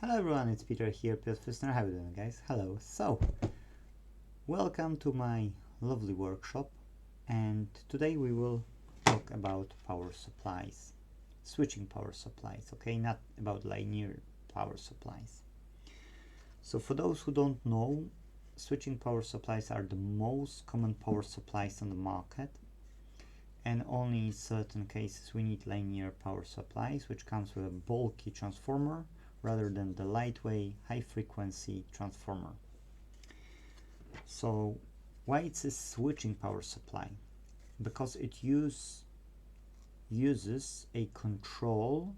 Hello everyone, it's Peter here, Piotr. How are you doing, guys? Hello. So, welcome to my lovely workshop, and today we will talk about power supplies, switching power supplies, okay? Not about linear power supplies. So for those who don't know, switching power supplies are the most common power supplies on the market, and only in certain cases we need linear power supplies, which comes with a bulky transformer rather than the lightweight high frequency transformer. So why it's a switching power supply? Because it uses a control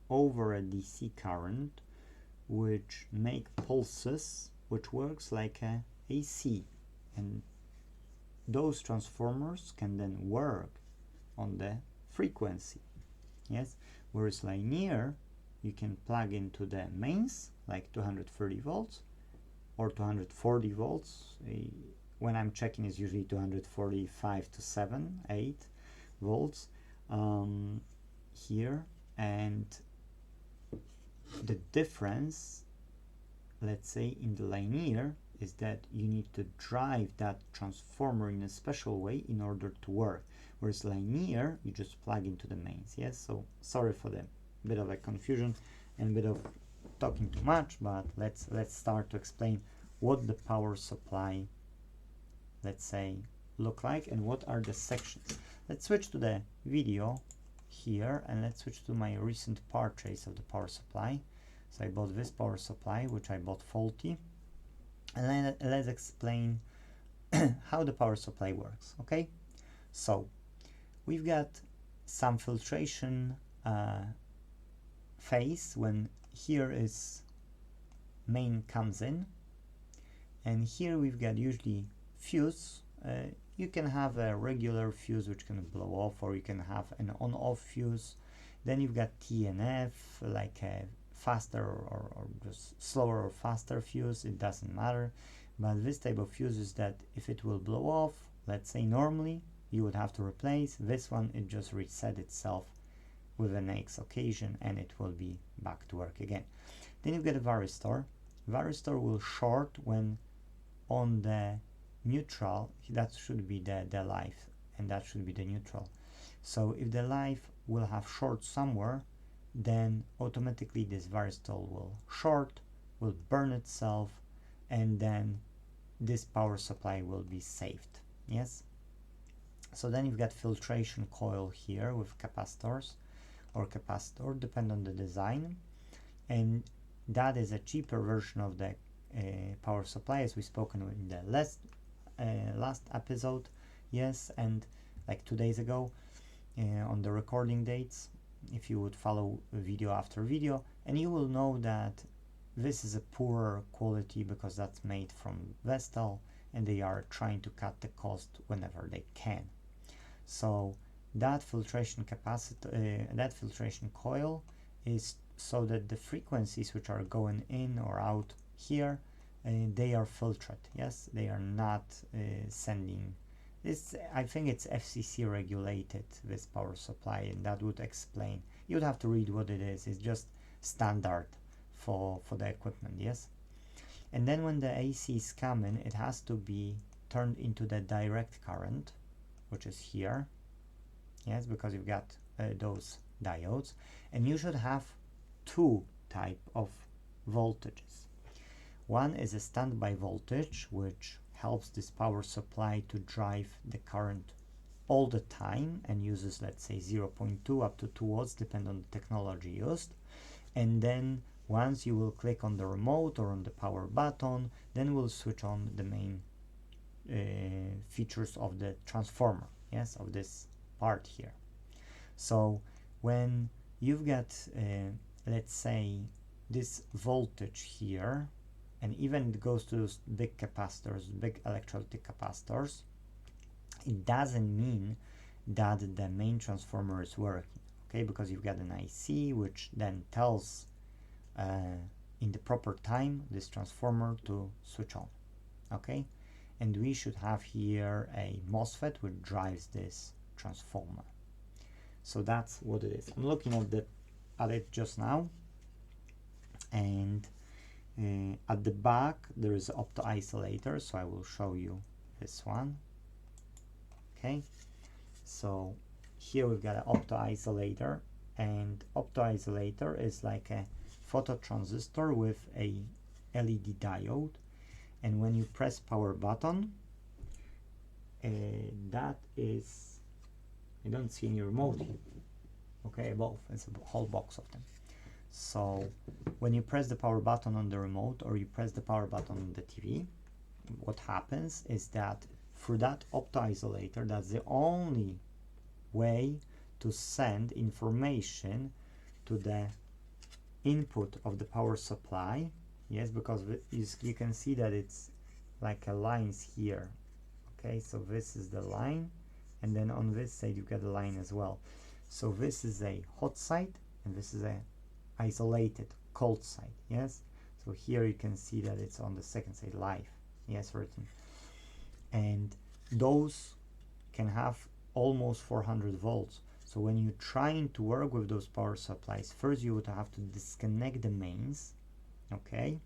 over a DC current which make pulses, which works like a AC, and those transformers can then work on the frequency. Yes, whereas linear, you can plug into the mains like 230 volts or 240 volts. When I'm checking, is usually 245 to 8 volts here, and the difference, let's say, in the linear is that you need to drive that transformer in a special way in order to work, whereas linear you just plug into the mains. Yes, so sorry for the bit of a confusion and a bit of talking too much, but let's start to explain what the power supply, let's say, look like and what are the sections. Let's switch to the video here and let's switch to my recent purchase of the power supply. So I bought this power supply, which I bought faulty, and let's explain how the power supply works. Okay, so we've got some filtration phase when here is main comes in, and here we've got usually fuse. You can have a regular fuse which can blow off, or you can have an on-off fuse. Then you've got TNF, like a faster or just slower or faster fuse, it doesn't matter. But this type of fuse is that if it will blow off, let's say normally you would have to replace this one, it just reset itself with the next occasion and it will be back to work again. Then you get a varistor. Varistor will short when on the neutral, that should be the live, and that should be the neutral. So if the live will have short somewhere, then automatically this varistor will short, will burn itself, and then this power supply will be saved. Yes. So then you've got filtration coil here with capacitors or capacitor, depend on the design, and that is a cheaper version of the power supply, as we spoken in the last episode. Yes, and like 2 days ago on the recording dates, if you would follow video after video, and you will know that this is a poorer quality because that's made from Vestal and they are trying to cut the cost whenever they can. So that filtration capacitor, that filtration coil is so that the frequencies which are going in or out here, they are filtered. Yes, they are not sending this. I think it's FCC regulated, this power supply, and that would explain. You would have to read what it is. It's just standard for the equipment. Yes, and then when the AC is coming, it has to be turned into the direct current, which is here. Yes, because you've got those diodes, and you should have two type of voltages. One is a standby voltage, which helps this power supply to drive the current all the time and uses, let's say, 0.2 up to 2 watts, depending on the technology used. And then once you will click on the remote or on the power button, then we'll switch on the main features of the transformer. Yes, of this part here. So when you've got let's say this voltage here, and even it goes to those big capacitors, big electrolytic capacitors, it doesn't mean that the main transformer is working, okay? Because you've got an IC which then tells in the proper time this transformer to switch on, okay? And we should have here a MOSFET which drives this transformer. So that's what it is. I'm looking at it just now, And at the back there is opto isolator, so I will show you this one. Okay, so here we've got an opto isolator, and opto isolator is like a phototransistor with a LED diode, and when you press power button, that is, I don't see any remote here, okay, above, it's a whole box of them. So when you press the power button on the remote, or you press the power button on the TV, what happens is that through that opto isolator, that's the only way to send information to the input of the power supply. Yes, because you can see that it's like a lines here. Okay, so this is the line, and then on this side you get a line as well. So this is a hot side, and this is a isolated cold side. Yes, so here you can see that it's on the second side live, yes, written, and those can have almost 400 volts. So when you're trying to work with those power supplies, first you would have to disconnect the mains, okay,